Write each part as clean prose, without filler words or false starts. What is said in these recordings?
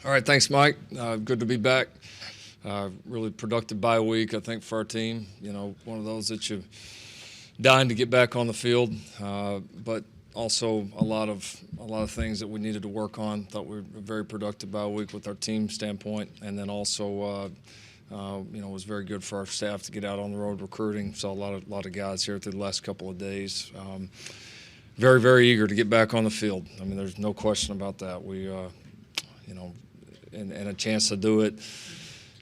All right, thanks, Mike. Good to be back. Really productive bye week, I think, for our team. You know, one of those that you're dying to get back on the field, but also a lot of things that we needed to work on. Thought we were a very productive bye week with our team standpoint, and then also. It was very good for our staff to get out on the road recruiting. Saw a lot of guys here through the last couple of days. Very, very eager to get back on the field. I mean, there's no question about that. And a chance to do it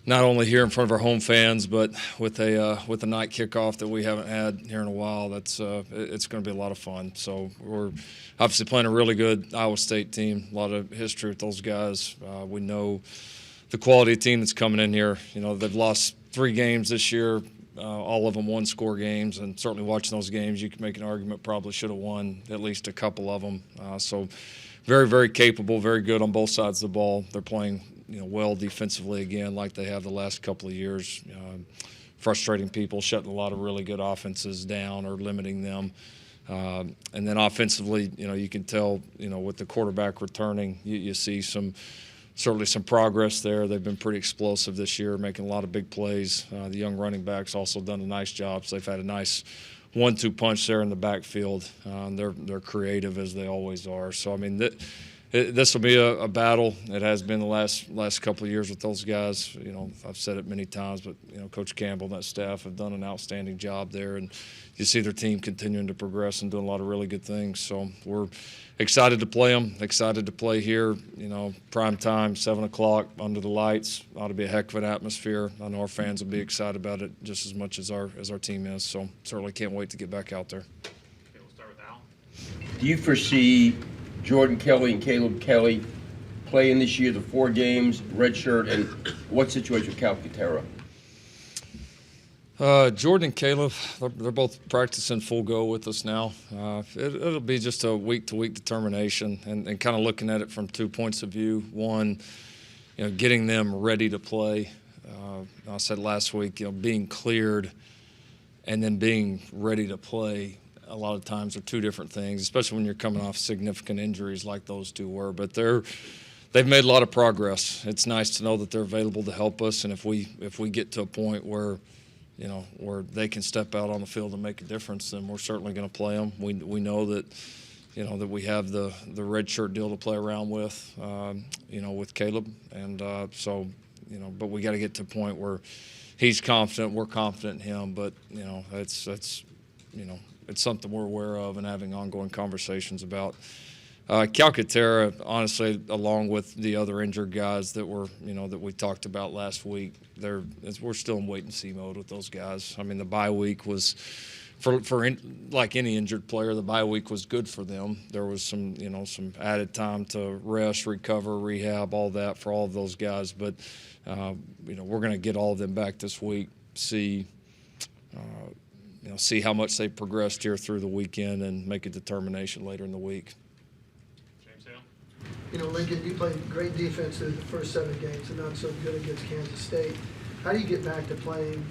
not only here in front of our home fans, but with a night kickoff that we haven't had here in a while. It's going to be a lot of fun. So we're obviously playing a really good Iowa State team. A lot of history with those guys. We know the quality of team that's coming in here. You know, they've lost 3 games this year. All of them one-score games, and certainly watching those games, you can make an argument probably should have won at least a couple of them. So very, very capable, very good on both sides of the ball. They're playing, well defensively again, like they have the last couple of years. Frustrating people, shutting a lot of really good offenses down or limiting them. And then offensively, you can tell, with the quarterback returning, you see certainly some progress there. They've been pretty explosive this year, making a lot of big plays. The young running backs also done a nice job. So they've had a nice 1-2 punch there in the backfield. They're creative as they always are. So I mean, this will be a battle. It has been the last couple of years with those guys. I've said it many times, but Coach Campbell and that staff have done an outstanding job there, and you see their team continuing to progress and doing a lot of really good things. So we're excited to play them. Excited to play here. Prime time, 7 o'clock under the lights. Ought to be a heck of an atmosphere. I know our fans will be excited about it just as much as our team is. So certainly can't wait to get back out there. Okay, we'll start with Al. Do you foresee Jordan Kelly and Caleb Kelly playing this year, the 4 games, redshirt, and what situation with Calcaterra? Jordan and Caleb, they're both practicing full go with us now. It'll be just a week-to-week determination and kind of looking at it from 2 points of view. One, getting them ready to play. I said last week, being cleared and then being ready to play a lot of times are 2 different things, especially when you're coming off significant injuries like those 2 were. But they've made a lot of progress. It's nice to know that they're available to help us, and if we get to a point where where they can step out on the field and make a difference, then we're certainly going to play them. We know that, that we have the red shirt deal to play around with, with Caleb. And but we got to get to a point where he's confident, we're confident in him. But, it's something we're aware of and having ongoing conversations about. Calcaterra, honestly, along with the other injured guys that that we talked about last week, we're still in wait-and-see mode with those guys. I mean, the bye week was, like any injured player, the bye week was good for them. There was some added time to rest, recover, rehab, all that for all of those guys. But, we're going to get all of them back this week, see how much they progressed here through the weekend and make a determination later in the week. Lincoln, you played great defense in the first 7 games and not so good against Kansas State. How do you get back to playing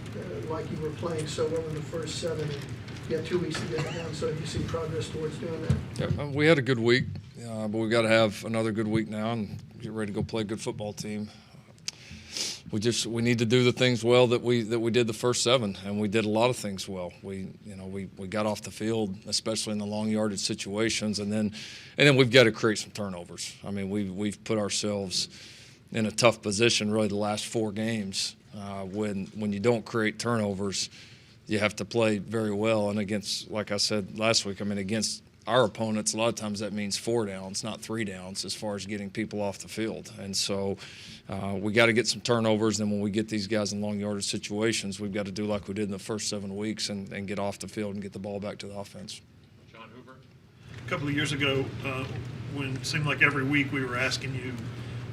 like you were playing so well in the first 7? And you had 2 weeks to get it down, so do you see progress towards doing that? Yeah, we had a good week, but we've got to have another good week now and get ready to go play a good football team. We need to do the things well that we did the first 7, and we did a lot of things well. We got off the field, especially in the long yardage situations, and then we've got to create some turnovers. I mean, we've put ourselves in a tough position really the last 4 games. When you don't create turnovers, you have to play very well. And against, like I said last week, against our opponents, a lot of times that means 4 downs, not 3 downs, as far as getting people off the field. And so we got to get some turnovers. And when we get these guys in long yardage situations, we've got to do like we did in the first 7 weeks and get off the field and get the ball back to the offense. John Hoover. A couple of years ago, when it seemed like every week we were asking you,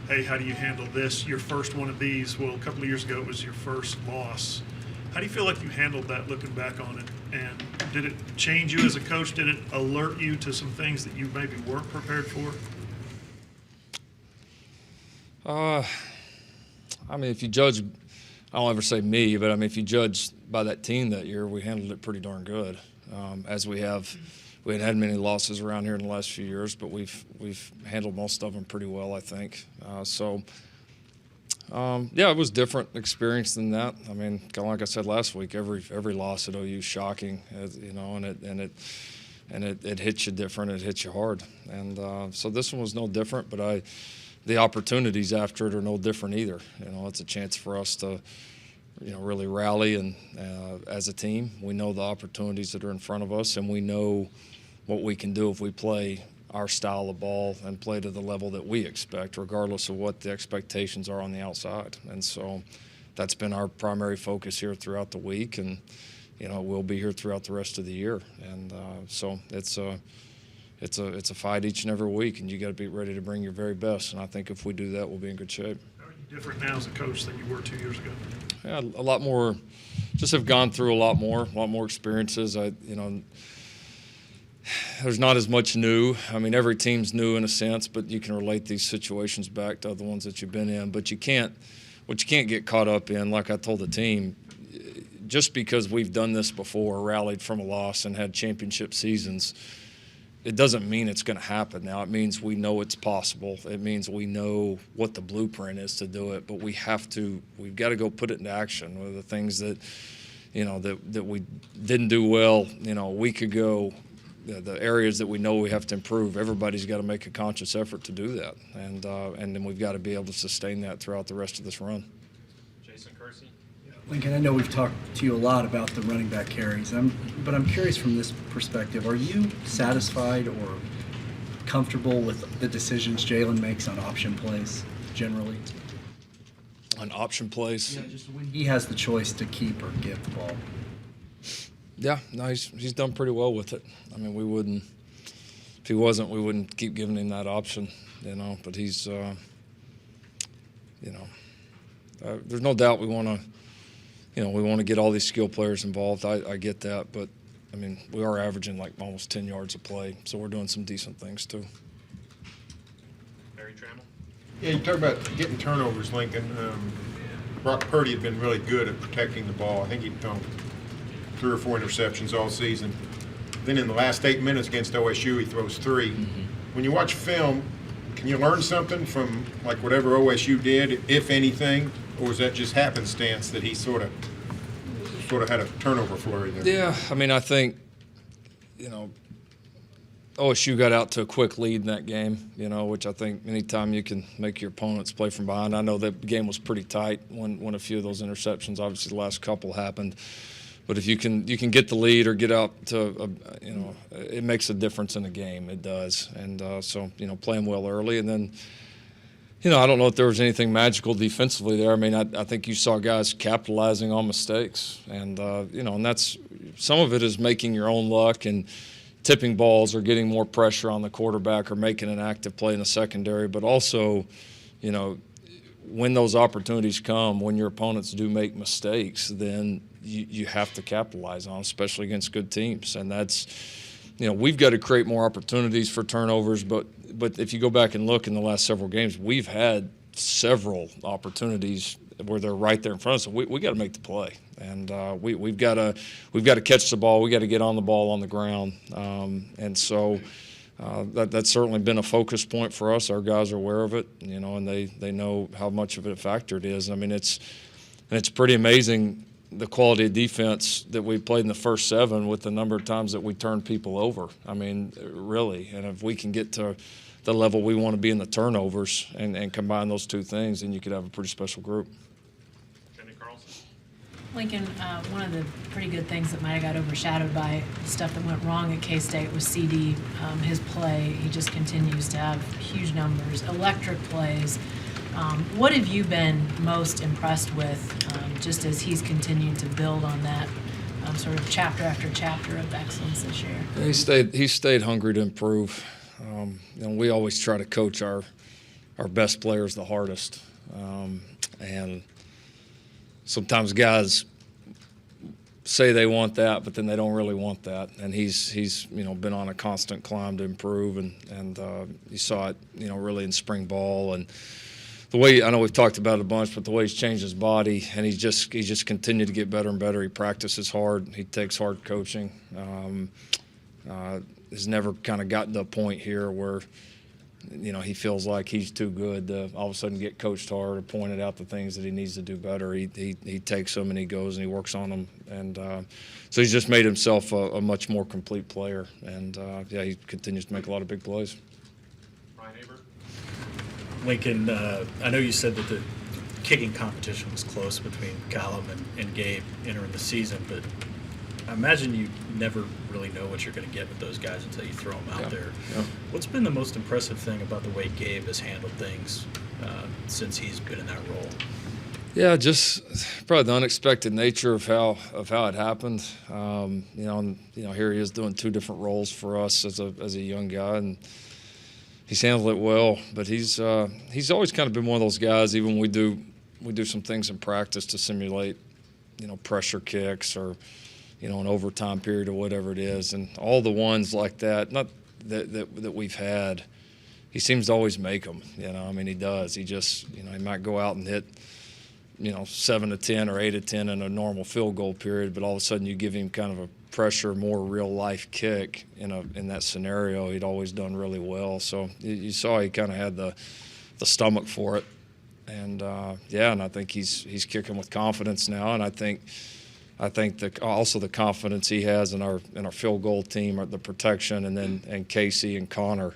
hey, how do you handle this? Your first one of these. Well, a couple of years ago it was your first loss. How do you feel like you handled that looking back on it? And did it change you as a coach? Did it alert you to some things that you maybe weren't prepared for? If you judge, I don't ever say me, but if you judge by that team that year, we handled it pretty darn good, as we have we hadn't had many losses around here in the last few years, but we've handled most of them pretty well, I think. Yeah, it was different experience than that. I mean, kind of like I said last week, every loss at OU is shocking, you know, and it hits you different. It hits you hard, and so this one was no different. But the opportunities after it are no different either. You know, it's a chance for us to, you know, really rally and as a team. We know the opportunities that are in front of us, and we know what we can do if we play our style of ball and play to the level that we expect, regardless of what the expectations are on the outside. And so that's been our primary focus here throughout the week, and you know, we'll be here throughout the rest of the year. And so it's a fight each and every week, and you got to be ready to bring your very best. And I think if we do that, we'll be in good shape. How are you different now as a coach than you were 2 years ago? Yeah, a lot more. Just have gone through a lot more experiences. You know, there's not as much new. I mean, every team's new in a sense, but you can relate these situations back to other ones that you've been in. But what you can't get caught up in, like I told the team, just because we've done this before, rallied from a loss and had championship seasons, it doesn't mean it's going to happen now. It means we know it's possible. It means we know what the blueprint is to do it, but we've got to go put it into action. One of the things that, you know, that we didn't do well, you know, a week ago, the areas that we know we have to improve, everybody's got to make a conscious effort to do that. And then we've got to be able to sustain that throughout the rest of this run. Jason Kersey. Lincoln, I know we've talked to you a lot about the running back carries, but I'm curious from this perspective, are you satisfied or comfortable with the decisions Jalen makes on option plays generally? On option plays? Yeah, just when he has the choice to keep or give the ball. Yeah, no, he's done pretty well with it. I mean, if he wasn't, we wouldn't keep giving him that option, you know. But he's, you know, there's no doubt we want to get all these skill players involved. I get that, but I mean, we are averaging like almost 10 yards a play, so we're doing some decent things too. Barry Trammell. Yeah, you talk about getting turnovers, Lincoln. Brock Purdy had been really good at protecting the ball. I think he'd thrown 3 or 4 interceptions all season. Then in the last 8 minutes against OSU, he throws 3. Mm-hmm. When you watch film, can you learn something from like whatever OSU did, if anything, or is that just happenstance that he sort of had a turnover flurry there? Yeah, I mean, I think, you know, OSU got out to a quick lead in that game, you know, which I think anytime you can make your opponents play from behind. I know that game was pretty tight when a few of those interceptions, obviously the last couple happened. But if you can get the lead or get out to, you know, it makes a difference in the game. It does. And so, you know, playing well early. And then, you know, I don't know if there was anything magical defensively there. I mean, I think you saw guys capitalizing on mistakes. And, you know, and that's some of it is making your own luck and tipping balls or getting more pressure on the quarterback or making an active play in the secondary. But also, you know, when those opportunities come, when your opponents do make mistakes, then you have to capitalize on, especially against good teams. And that's, you know, we've got to create more opportunities for turnovers. But if you go back and look in the last several games, we've had several opportunities where they're right there in front of us. We got to make the play, and we've got to catch the ball. We got to get on the ball on the ground, and so. That's certainly been a focus point for us. Our guys are aware of it, you know, and they know how much of a factor it is. I mean, it's pretty amazing the quality of defense that we played in the first 7 with the number of times that we turned people over. I mean, really. And if we can get to the level we want to be in the turnovers and combine those two things, then you could have a pretty special group. Jenny Carlson. Lincoln, one of the pretty good things that might have got overshadowed by stuff that went wrong at K-State was CD. His play, he just continues to have huge numbers, electric plays. What have you been most impressed with just as he's continued to build on that sort of chapter after chapter of excellence this year? He stayed hungry to improve. You know, we always try to coach our best players the hardest, and sometimes guys say they want that, but then they don't really want that. And he's you know, been on a constant climb to improve, and you saw it, you know, really in spring ball. And the way, I know we've talked about it a bunch, but the way he's changed his body, and he's just continued to get better and better. He practices hard. He takes hard coaching. has never kind of gotten to a point here where, you know, he feels like he's too good to all of a sudden get coached hard or pointed out the things that he needs to do better. He takes them and he goes and he works on them. And so he's just made himself a much more complete player. And, yeah, he continues to make a lot of big plays. Ryan Aber. Lincoln, I know you said that the kicking competition was close between Callum and Gabe entering the season, but I imagine you never really know what you're going to get with those guys until you throw them out there. Yeah. What's been the most impressive thing about the way Gabe has handled things since he's been in that role? Yeah, just probably the unexpected nature of how it happened. Here he is doing 2 different roles for us as a young guy, and he's handled it well. But he's always kind of been one of those guys. Even when we do some things in practice to simulate, you know, pressure kicks or, you know, an overtime period or whatever it is, and all the ones like that, not that we've had, he seems to always make them. You know, I mean, he does. He just, you know, he might go out and hit, you know, 7 to 10 or 8 to 10 in a normal field goal period, but all of a sudden you give him kind of a pressure, more real life kick in that scenario. He'd always done really well. So you saw he kind of had the stomach for it, and and I think he's kicking with confidence now, and I think also the confidence he has in our field goal team, or the protection, and Casey and Connor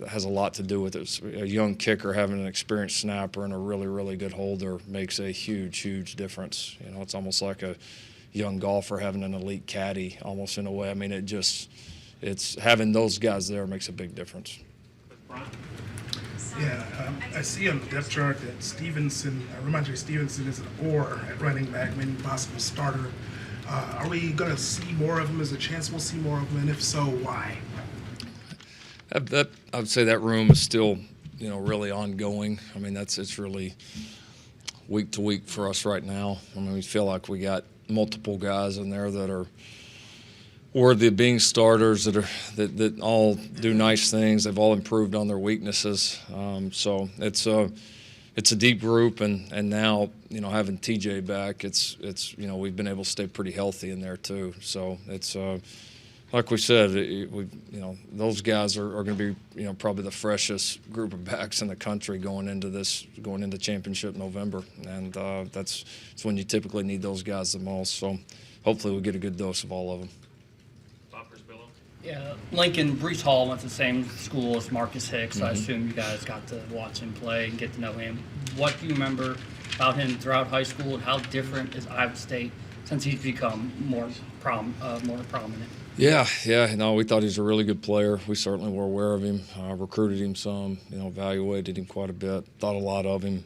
has a lot to do with it. A young kicker having an experienced snapper and a really, really good holder makes a huge, huge difference. You know, it's almost like a young golfer having an elite caddy, almost in a way. I mean, it's having those guys there makes a big difference. Brian. Yeah, I see on the depth chart that Stevenson, Ramondre Stevenson is an or at running back, meaning possible starter. Are we going to see more of him? Is a chance we'll see more of him? And if so, why? I would say that room is still, you know, really ongoing. I mean, it's really week to week for us right now. I mean, we feel like we got multiple guys in there that are worthy of being starters, that all do nice things. They've all improved on their weaknesses. So it's a deep group, and now, you know, having TJ back, it's you know, we've been able to stay pretty healthy in there too. So it's like we said, those guys are going to be, you know, probably the freshest group of backs in the country going into championship November, and that's when you typically need those guys the most. So hopefully we'll get a good dose of all of them. Bob Prisbillo. Yeah, Lincoln, Brees Hall went to the same school as Marcus Hicks. I assume you guys got to watch him play and get to know him. What do you remember about him throughout high school, and how different is Iowa State since he's become more prominent? Yeah, no, we thought he was a really good player. We certainly were aware of him, recruited him some, you know, evaluated him quite a bit, thought a lot of him,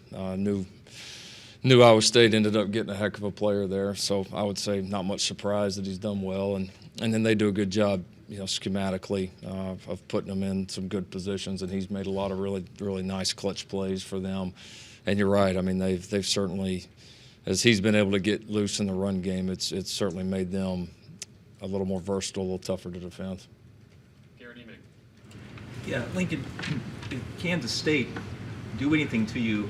knew Iowa State ended up getting a heck of a player there. So I would say not much surprise that he's done well, and then they do a good job, you know, schematically of putting him in some good positions, and he's made a lot of really, really nice clutch plays for them. And you're right, I mean, they've certainly, as he's been able to get loose in the run game, it's certainly made them a little more versatile, a little tougher to defend. Garrett Emick. Yeah, Lincoln, did Kansas State do anything to you,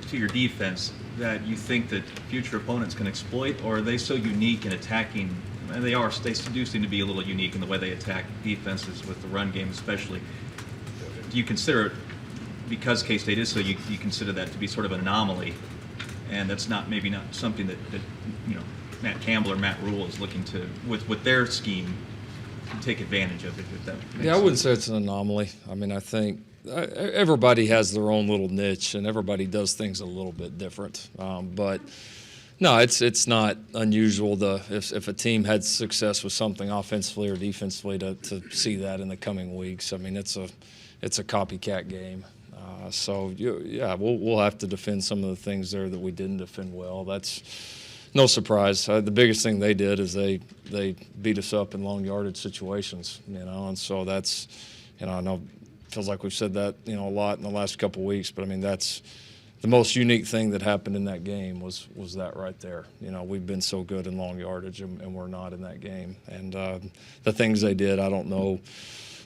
to your defense, that you think that future opponents can exploit, or are they so unique in attacking? And they do seem to be a little unique in the way they attack defenses with the run game, especially. Do you consider it, because K-State is so, you consider that to be sort of an anomaly, and that's maybe not something that you know, Matt Campbell or Matt Rule is looking to, with their scheme, take advantage of it, if that makes sense. I wouldn't say it's an anomaly. I mean, I think everybody has their own little niche, and everybody does things a little bit different. But no, it's not unusual if a team had success with something offensively or defensively to see that in the coming weeks. I mean, it's a copycat game. So we'll have to defend some of the things there that we didn't defend well. That's no surprise. The biggest thing they did is they beat us up in long yardage situations, you know, and so that's, you know, I know it feels like we've said that, you know, a lot in the last couple of weeks, but I mean, that's the most unique thing that happened in that game was that right there. You know, we've been so good in long yardage, and we're not in that game. And the things they did, I don't know,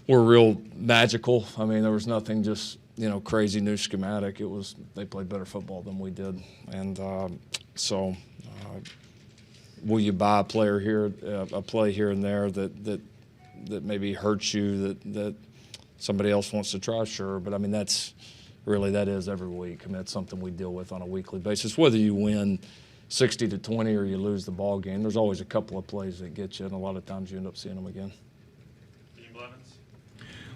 were real magical. I mean, there was nothing just, you know, crazy new schematic. It was they played better football than we did, and so. Will you buy a play here and there that that maybe hurts you that somebody else wants to try, sure. But I mean, that is every week. I mean, that's something we deal with on a weekly basis. Whether you win 60-20 or you lose the ball game, there's always a couple of plays that get you, and a lot of times you end up seeing them again. Dean Blevins.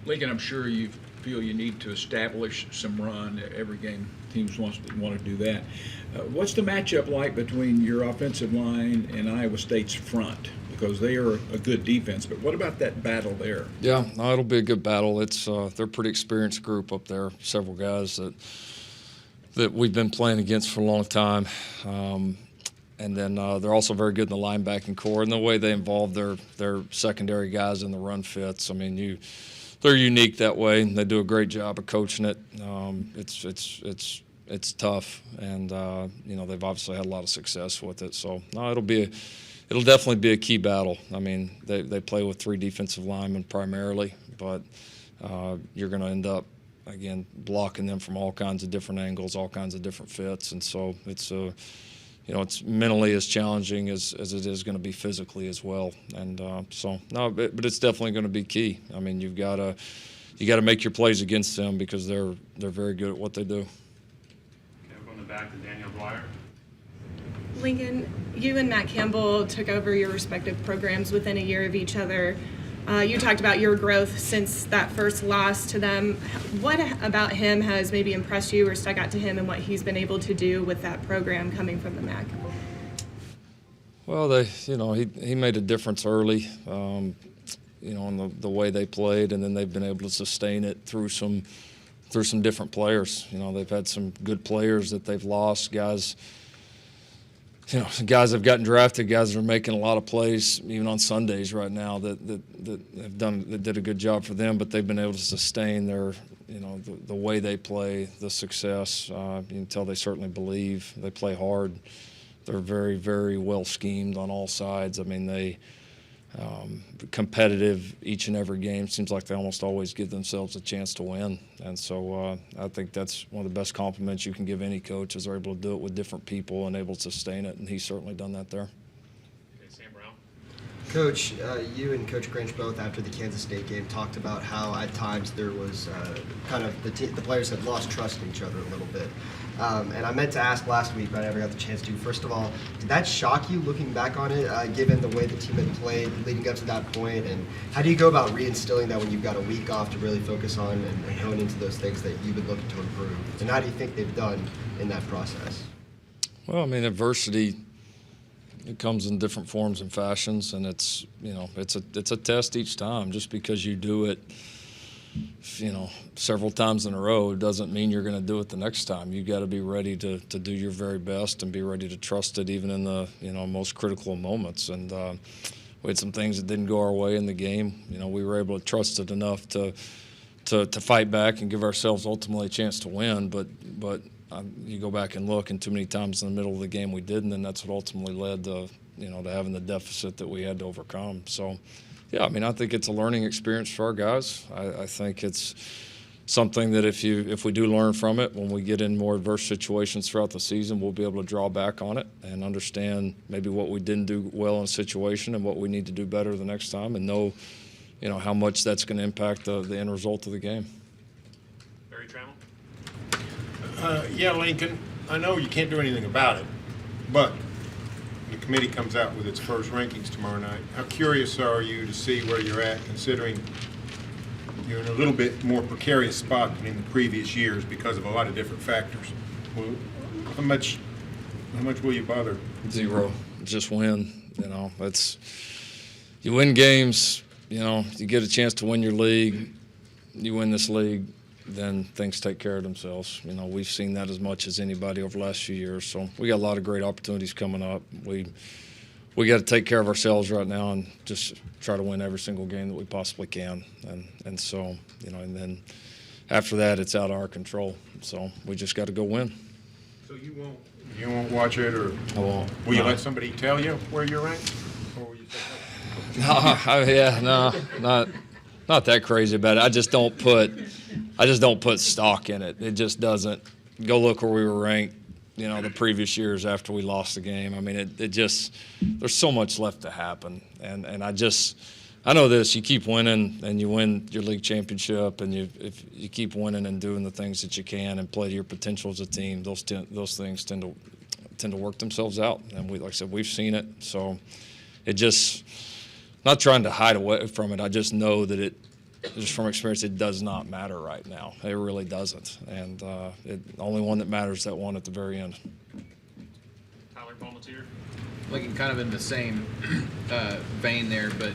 Lincoln, I'm sure you feel you need to establish some run. Every game teams want to do that. What's the matchup like between your offensive line and Iowa State's front? Because they are a good defense, but what about that battle there? Yeah, no, it'll be a good battle. They're a pretty experienced group up there. Several guys that we've been playing against for a long time. And then they're also very good in the linebacking core, and the way they involve their secondary guys in the run fits. I mean, they're unique that way. And they do a great job of coaching it. It's tough, and they've obviously had a lot of success with it. So no, it'll definitely be a key battle. I mean, they play with 3 defensive linemen primarily, but you're going to end up again blocking them from all kinds of different angles, all kinds of different fits, and so it's it's mentally as challenging as it is going to be physically as well. And but it's definitely going to be key. I mean, you got to make your plays against them because they're very good at what they do. Okay, we're going back to Daniel Dwyer. Lincoln, you and Matt Campbell took over your respective programs within a year of each other. You talked about your growth since that first loss to them. What about him has maybe impressed you or stuck out to him and what he's been able to do with that program coming from the MAC? Well, he made a difference early, in the way they played, and then they've been able to sustain it through some different players. They've had some good players that they've lost, guys. Guys have gotten drafted, guys that are making a lot of plays, even on Sundays right now, that did a good job for them, but they've been able to sustain their, the way they play, the success. You can tell they certainly believe. They play hard. They're very, very well schemed on all sides. I mean, they competitive each and every game. Seems like they almost always give themselves a chance to win. And so I think that's one of the best compliments you can give any coach is they're able to do it with different people and able to sustain it, and he's certainly done that there. Okay, Sam Brown. Coach, you and Coach Grinch both after the Kansas State game talked about how at times there was kind of the players had lost trust in each other a little bit. And I meant to ask last week, but I never got the chance to. First of all, did that shock you looking back on it, given the way the team had played leading up to that point? And how do you go about reinstilling that when you've got a week off to really focus on and hone into those things that you've been looking to improve? And how do you think they've done in that process? Well, I mean, adversity, it comes in different forms and fashions, and it's a test each time. Just because you do it, several times in a row doesn't mean you're going to do it the next time. You got to be ready to do your very best and be ready to trust it even in the most critical moments. And we had some things that didn't go our way in the game. We were able to trust it enough to fight back and give ourselves ultimately a chance to win. But you go back and look, and too many times in the middle of the game we didn't, and that's what ultimately led to to having the deficit that we had to overcome. So. Yeah, I mean, I think it's a learning experience for our guys. I think it's something that if we do learn from it, when we get in more adverse situations throughout the season, we'll be able to draw back on it and understand maybe what we didn't do well in a situation and what we need to do better the next time, and know, how much that's going to impact the end result of the game. Barry Trammell. Yeah, Lincoln, I know you can't do anything about it, but the committee comes out with its first rankings tomorrow night. How curious are you to see where you're at, considering you're in a little bit more precarious spot than in the previous years because of a lot of different factors? Well, how much will you bother? 0. Just win. You win games. You get a chance to win your league. You win this league, then things take care of themselves. We've seen that as much as anybody over the last few years. So we got a lot of great opportunities coming up. We got to take care of ourselves right now and just try to win every single game that we possibly can. And so, and then after that, it's out of our control. So we just got to go win. So you won't watch it, or I won't. Will you let somebody tell you where you're ranked? Or will you say, not that crazy about it. I just don't put stock in it. It just doesn't. Go look where we were ranked, the previous years after we lost the game. I mean, it just, there's so much left to happen. And I know this: you keep winning, and you win your league championship, and if you keep winning and doing the things that you can and play to your potential as a team, those things tend to work themselves out. And like I said, we've seen it. So it just, not trying to hide away from it. I just know that just from experience, it does not matter right now. It really doesn't. And the only one that matters is that one at the very end. Tyler Palmatier. Like kind of in the same vein there, but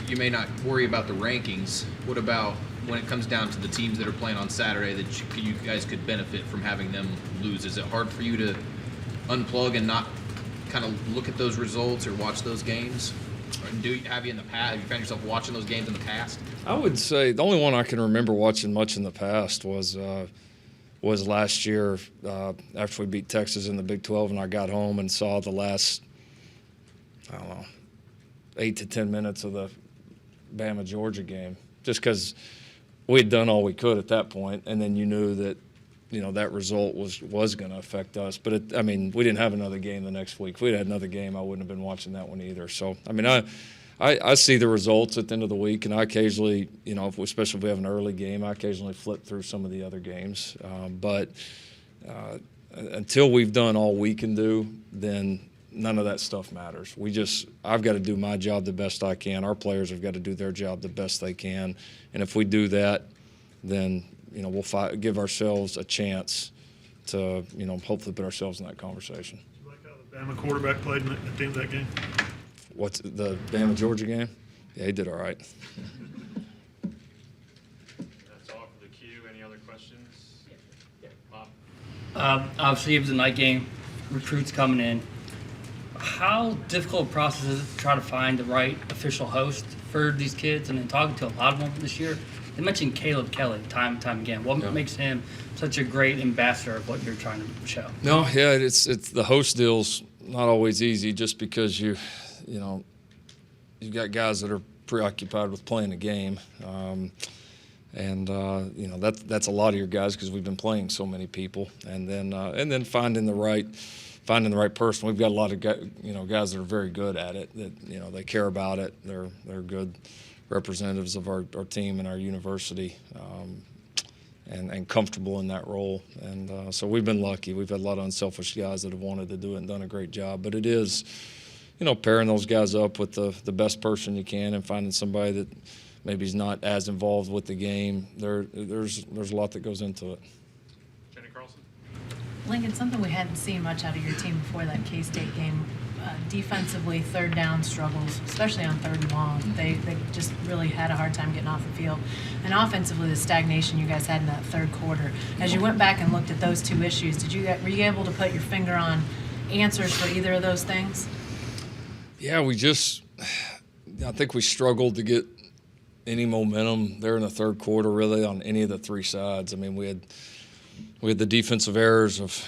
you may not worry about the rankings. What about when it comes down to the teams that are playing on Saturday that you guys could benefit from having them lose? Is it hard for you to unplug and not kind of look at those results or watch those games? Or have you found yourself watching those games in the past? I would say the only one I can remember watching much in the past was last year after we beat Texas in the Big 12, and I got home and saw the last, 8 to 10 minutes of the Bama-Georgia game, just because we had done all we could at that point, and then you knew that, that result was going to affect us. But, we didn't have another game the next week. If we'd had another game, I wouldn't have been watching that one either. So, I see the results at the end of the week, and I occasionally, especially if we have an early game, I occasionally flip through some of the other games. But until we've done all we can do, then none of that stuff matters. I've got to do my job the best I can. Our players have got to do their job the best they can. And if we do that, then, we'll give ourselves a chance to, hopefully put ourselves in that conversation. You like how the Bama quarterback played at the end of that game? What's the Bama-Georgia game? Yeah, he did all right. That's all for the queue. Any other questions? Bob? Obviously, it was a night game. Recruits coming in. How difficult a process is it to try to find the right official host for these kids? And then talking to a lot of them this year, they mentioned Caleb Kelly time and time again. What makes him such a great ambassador of what you're trying to show? No, yeah, it's the host deal's not always easy, just because you've got guys that are preoccupied with playing the game, that's a lot of your guys because we've been playing so many people, and then finding the right person. We've got a lot of guys that are very good at it. That they care about it. They're good representatives of our team and our university, and comfortable in that role. And so we've been lucky. We've had a lot of unselfish guys that have wanted to do it and done a great job. But it is, pairing those guys up with the best person you can and finding somebody that maybe is not as involved with the game. There's a lot that goes into it. Jenny Carlson? Lincoln, something we hadn't seen much out of your team before that K-State game. Defensively, third down struggles, especially on third and long. They just really had a hard time getting off the field. And offensively, the stagnation you guys had in that third quarter. As you went back and looked at those two issues, were you able to put your finger on answers for either of those things? Yeah, I think we struggled to get any momentum there in the third quarter, really, on any of the three sides. We had the defensive errors of.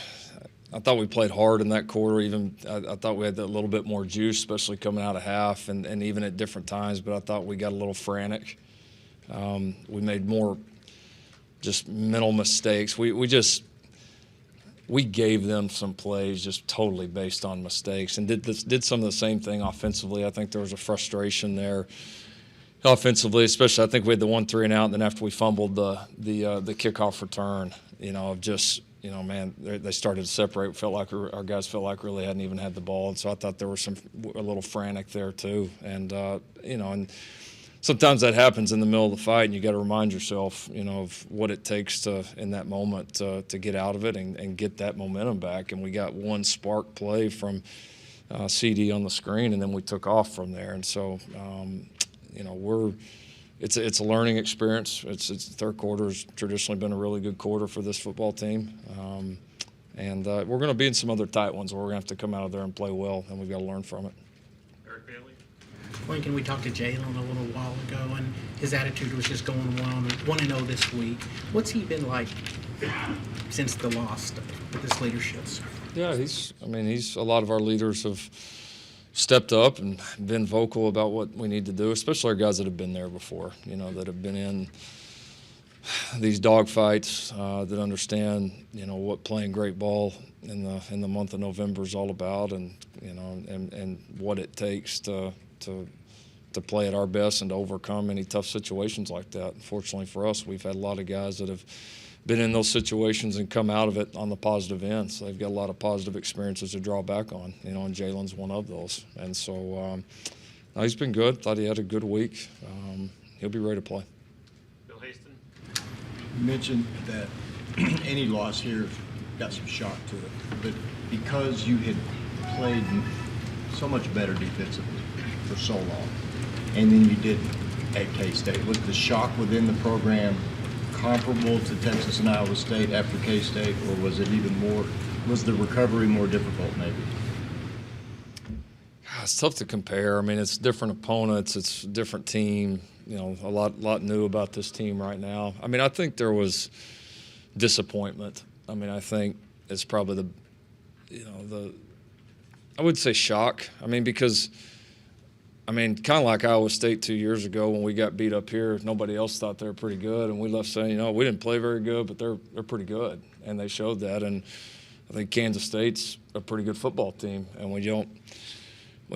I thought we played hard in that quarter. Even I thought we had a little bit more juice, especially coming out of half, and even at different times. But I thought we got a little frantic. We made more just mental mistakes. We gave them some plays just totally based on mistakes, and did some of the same thing offensively. I think there was a frustration there offensively, especially. I think we had the 1 3 and out, and then after we fumbled the kickoff return, of just. They started to separate. Felt like our guys felt like really hadn't even had the ball, and so I thought there was a little frantic there too. And and sometimes that happens in the middle of the fight, and you got to remind yourself, of what it takes in that moment to get out of it and get that momentum back. And we got one spark play from CD on the screen, and then we took off from there. And so, It's a learning experience. It's the third quarter has traditionally been a really good quarter for this football team, and we're going to be in some other tight ones where we're going to have to come out of there and play well, and we've got to learn from it. Eric Bailey? Lincoln, we talked to Jalen a little while ago, and his attitude was just going well. 1-0 this week. What's he been like since the loss with his leadership? Yeah, he's a lot of our leaders have stepped up and been vocal about what we need to do, especially our guys that have been there before, that have been in these dogfights, that understand, what playing great ball in the month of November is all about, and and what it takes to to play at our best and to overcome any tough situations like that. Unfortunately for us, we've had a lot of guys that have been in those situations and come out of it on the positive end. So they've got a lot of positive experiences to draw back on, and Jalen's one of those. And so no, he's been good. Thought he had a good week. He'll be ready to play. Bill Haston? You mentioned that any loss here got some shock to it, but because you had played so much better defensively for so long, and then you didn't at K-State, was the shock within the program comparable to Texas and Iowa State after K-State, or was it even more, was the recovery more difficult maybe? It's tough to compare. I mean, it's different opponents. It's a different team. A lot new about this team right now. I mean, I think there was disappointment. I mean, I think it's probably I would say shock. I mean, because, kind of like Iowa State 2 years ago when we got beat up here, nobody else thought they were pretty good, and we left saying, we didn't play very good, but they're pretty good, and they showed that. And I think Kansas State's a pretty good football team, and when you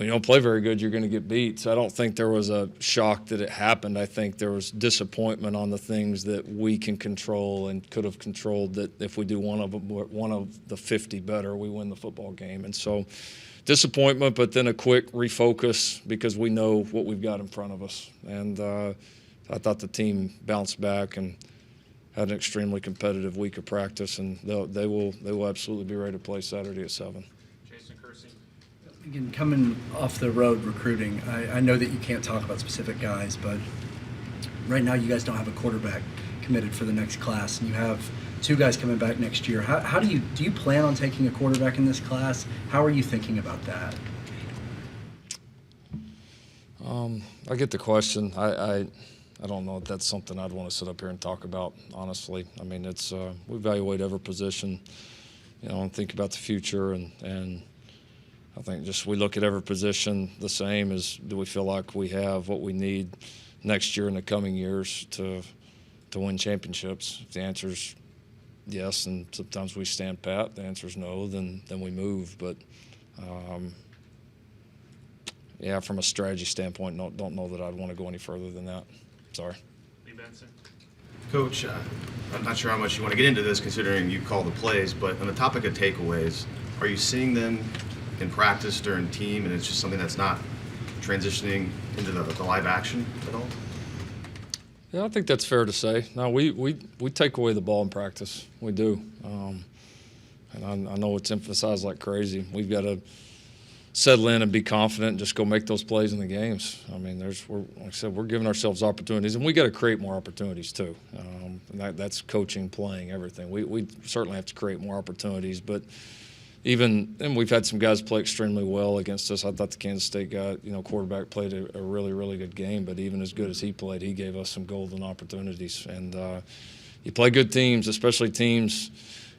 don't play very good, you're going to get beat. So I don't think there was a shock that it happened. I think there was disappointment on the things that we can control and could have controlled, that if we do one of the 50 better, we win the football game. And so disappointment, but then a quick refocus because we know what we've got in front of us. And I thought the team bounced back and had an extremely competitive week of practice, and they will absolutely be ready to play Saturday at 7. Again, coming off the road recruiting, I know that you can't talk about specific guys, but right now you guys don't have a quarterback committed for the next class, and you have 2 guys coming back next year. How do you plan on taking a quarterback in this class? How are you thinking about that? I get the question. I don't know if that's something I'd want to sit up here and talk about, honestly. I mean, it's we evaluate every position, and think about the future, and I think just we look at every position the same as, do we feel like we have what we need next year and the coming years to win championships? If the answer is yes, and sometimes we stand pat. The answer is no, then we move. But from a strategy standpoint, don't know that I'd want to go any further than that. Sorry. Lee Benson? Coach, I'm not sure how much you want to get into this considering you call the plays, but on the topic of takeaways, are you seeing them in practice during team, and it's just something that's not transitioning into the live action at all? Yeah, I think that's fair to say. No, we take away the ball in practice. We do. And I know it's emphasized like crazy. We've got to settle in and be confident and just go make those plays in the games. I mean, like I said, we're giving ourselves opportunities, and we got to create more opportunities too. And that's coaching, playing, everything. We certainly have to create more opportunities, but and we've had some guys play extremely well against us. I thought the Kansas State guy, quarterback, played a really, really good game, but even as good as he played, he gave us some golden opportunities. And you play good teams, especially teams,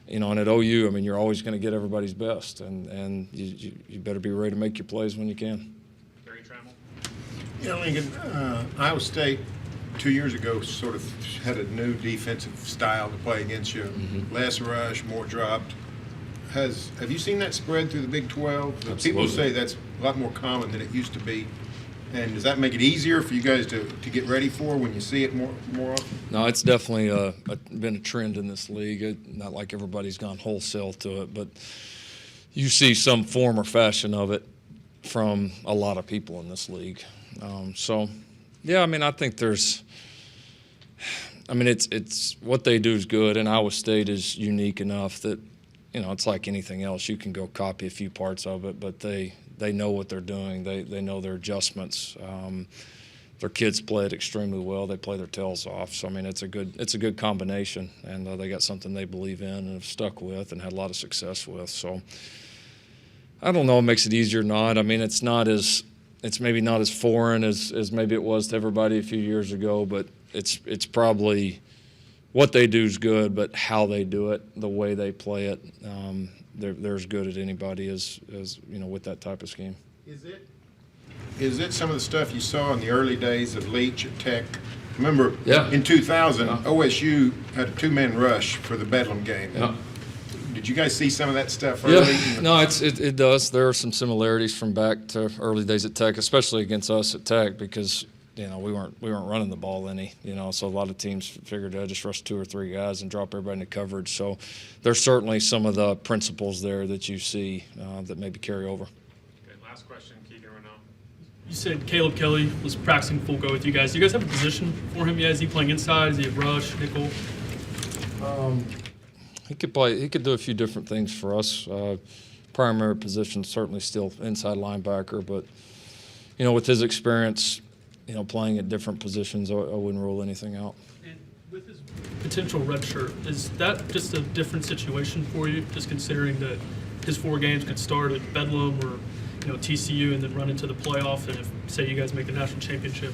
and at OU, I mean, you're always going to get everybody's best, and you better be ready to make your plays when you can. Gary Trammell? Yeah, Lincoln, Iowa State 2 years ago sort of had a new defensive style to play against you. Mm-hmm. Less rush, more dropped. Have you seen that spread through the Big 12? Absolutely. People say that's a lot more common than it used to be. And does that make it easier for you guys to get ready for when you see it more often? No, it's definitely been a trend in this league. Not like everybody's gone wholesale to it, but you see some form or fashion of it from a lot of people in this league. I think it's what they do is good, and Iowa State is unique enough that, it's like anything else. You can go copy a few parts of it, but they know what they're doing. They know their adjustments. Their kids play it extremely well. They play their tails off. So, it's a good combination, and they got something they believe in and have stuck with and had a lot of success with. So, I don't know. It makes it easier or not. It's maybe not as foreign as maybe it was to everybody a few years ago, but it's probably what they do is good, but how they do it, the way they play it, they're as good at anybody as with that type of scheme. Is it some of the stuff you saw in the early days of Leach at Tech? Remember, in 2000, OSU had a 2-man rush for the Bedlam game. Yeah. Did you guys see some of that stuff early? Yeah, no, it does. There are some similarities from back to early days at Tech, especially against us at Tech, because we weren't running the ball any. So a lot of teams figured just rush 2 or 3 guys and drop everybody into coverage. So there's certainly some of the principles there that you see that maybe carry over. Okay, last question, Keegan Renaud. You said Caleb Kelly was practicing full go with you guys. Do you guys have a position for him yet? Is he playing inside? Is he a rush, nickel? He could play. He could do a few different things for us. Primary position certainly still inside linebacker, but with his experience, playing at different positions, I wouldn't rule anything out. And with his potential red shirt, is that just a different situation for you? Just considering that his 4 games could start at Bedlam or TCU and then run into the playoff, and if say you guys make the national championship,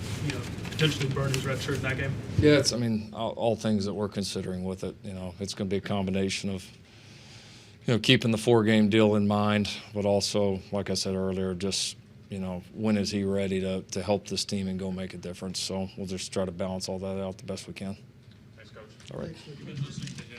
potentially burn his red shirt in that game. Yeah, it's all things that we're considering with it. It's going to be a combination of keeping the 4-game deal in mind, but also, like I said earlier, just when is he ready to help this team and go make a difference. So we'll just try to balance all that out the best we can. Thanks, Coach. All right. Thanks, Nick.